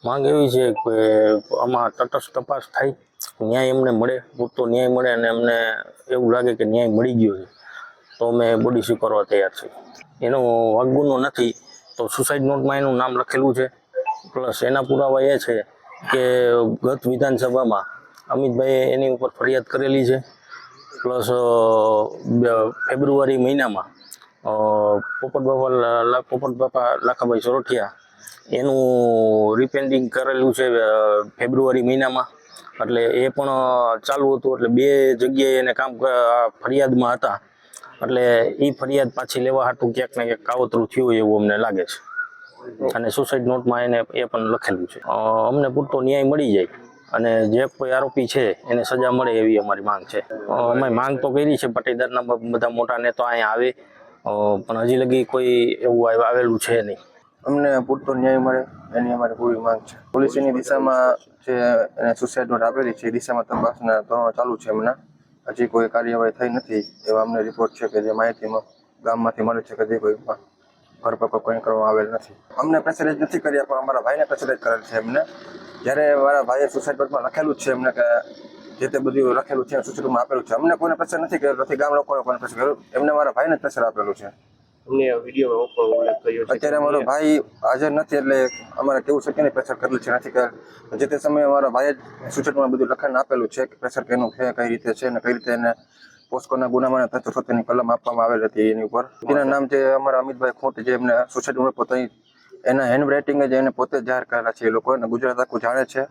માંગ એવી છે કે આમાં તટસ્થ તપાસ થાય, ન્યાય એમને મળે, પૂરતો ન્યાય મળે અને અમને એવું લાગે કે ન્યાય મળી ગયો છે તો અમે બોડી સ્વીકારવા તૈયાર છીએ. એનો વાગ્ગુનો નથી તો સુસાઇડ નોટમાં એનું નામ લખેલું છે. પ્લસ એના પુરાવા એ છે કે ગત વિધાનસભામાં અમિતભાઈએ એની ઉપર ફરિયાદ કરેલી છે. પ્લસ ફેબ્રુઆરી મહિનામાં પોપટ બાપા લાખાભાઈ સોરઠિયા એનું રિપેન્ડિંગ કરેલું છે ફેબ્રુઆરી મહિનામાં, એટલે એ પણ ચાલુ હતું. એટલે બે જગ્યાએ એને કામ ફરિયાદમાં હતા, એટલે એ ફરિયાદ પાછી લેવા હાટું ક્યાંક ને ક્યાંક કાવતરું થયું એવું અમને લાગે છે. અને સુસાઇડ નોટમાં એને એ પણ લખેલું છે. અમને પૂરતો ન્યાય મળી જાય અને જે કોઈ આરોપી છે એને સજા મળે એવી અમારી માંગ છે. અમે માંગ તો કરી છે, પાટીદારના બધા મોટા નેતા અહીંયા આવે, પણ હજી લગી કોઈ એવું આવેલું છે નહીં. અમને પૂરતો ન્યાય મળે એની અમારી પૂરી માંગ છે. પોલીસની દિશામાં જે એને સુસાઇડ નોટ આપેલી છે એ દિશામાં તપાસના ધોરણો ચાલુ છે. એમના હજી કોઈ કાર્યવાહી થઈ નથી એવા અમને રિપોર્ટ છે કે જે માહિતીમાં ગામમાંથી મળે છે કે જે કોઈ ભરપાઈ કોઈ કરવામાં આવેલ નથી. અમને પ્રેશરાઇઝ નથી કર્યા પણ અમારા ભાઈને પ્રેશરાઇઝ કરેલ છે. એમને જ્યારે મારા ભાઈએ સુસાઇડ નોટમાં લખેલું જ છે એમને કે જે તે બધું લખેલું છે સુસાઇડ નોટમાં આપેલું છે. અમને કોઈને પ્રેશર નથી કર્યું, નથી ગામ લોકોને કોઈને પ્રેશર કર્યું, એમને મારા ભાઈને પ્રેશર આપેલું છે. અત્યારે અમારો ભાઈ હાજર નથી એટલે અમારે કેવું શક્ય નહીં પ્રેશર કરેલું છે નથી કે જે તે સમયે અમારા ભાઈએ સૂચનમાં બધું લખાણ આપેલું છે કે પ્રેશર કેનું છે, કઈ રીતે છે અને કઈ રીતે એને પોસ્કોના ગુનામાં 377ની કલમ આપવામાં આવેલ હતી એની ઉપર. એના નામ જે અમારા અમિતભાઈ ખોટ જે એમને સુસાઇડ નોટ પોતે એના હેન્ડ રાઇટિંગ જ એને પોતે જાહેર કરેલા છે. એ લોકો એને ગુજરાત આખું જાણે છે,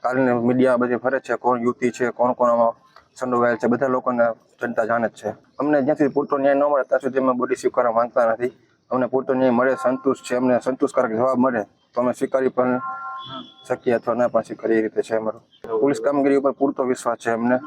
કાલની મીડિયા બધી ફરે છે, કોણ યુવતી છે, કોણ કોણ સંડોવાયેલ છે, બધા લોકોને જનતા જાણે જ છે. અમને જ્યાં સુધી પૂરતો ન્યાય ન મળે ત્યાં સુધી અમે બોડી સ્વીકારવા માંગતા નથી. અમને પૂરતો ન્યાય મળે, સંતુષ્ટ છે, અમને સંતોષકારક જવાબ મળે તો અમે સ્વીકારી પણ શકીએ અથવા ના પણ સ્વીકારીએ. એ રીતે છે અમારો પોલીસ કામગીરી ઉપર પૂરતો વિશ્વાસ છે અમને.